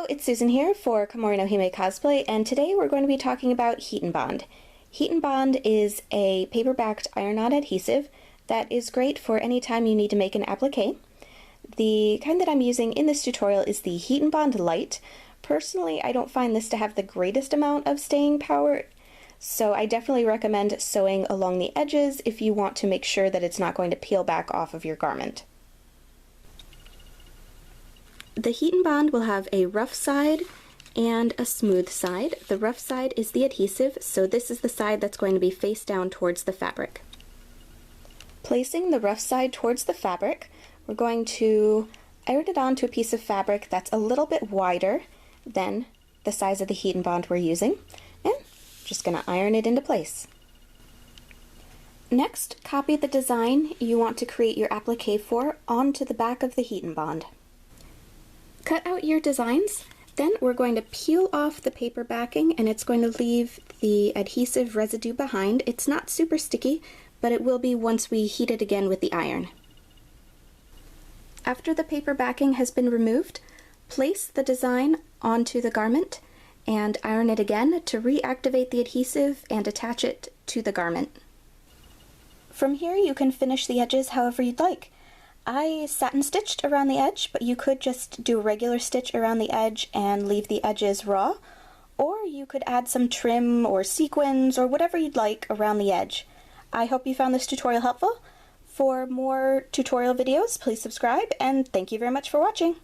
Hello, it's Susan here for Komori no Hime Cosplay, and today we're going to be talking about Heat and Bond. Heat and Bond is a paper-backed iron-on adhesive that is great for any time you need to make an applique. The kind that I'm using in this tutorial is the Heat and Bond Light. Personally, I don't find this to have the greatest amount of staying power, so I definitely recommend sewing along the edges if you want to make sure that it's not going to peel back off of your garment. The Heat and Bond will have a rough side and a smooth side. The rough side is the adhesive, so this is the side that's going to be face down towards the fabric. Placing the rough side towards the fabric, we're going to iron it onto a piece of fabric that's a little bit wider than the size of the Heat and Bond we're using, and just going to iron it into place. Next, copy the design you want to create your applique for onto the back of the Heat and Bond. Cut out your designs, then we're going to peel off the paper backing and it's going to leave the adhesive residue behind. It's not super sticky, but it will be once we heat it again with the iron. After the paper backing has been removed, place the design onto the garment and iron it again to reactivate the adhesive and attach it to the garment. From here you can finish the edges however you'd like. I satin stitched around the edge, but you could just do a regular stitch around the edge and leave the edges raw, or you could add some trim or sequins or whatever you'd like around the edge. I hope you found this tutorial helpful. For more tutorial videos, please subscribe, and thank you very much for watching.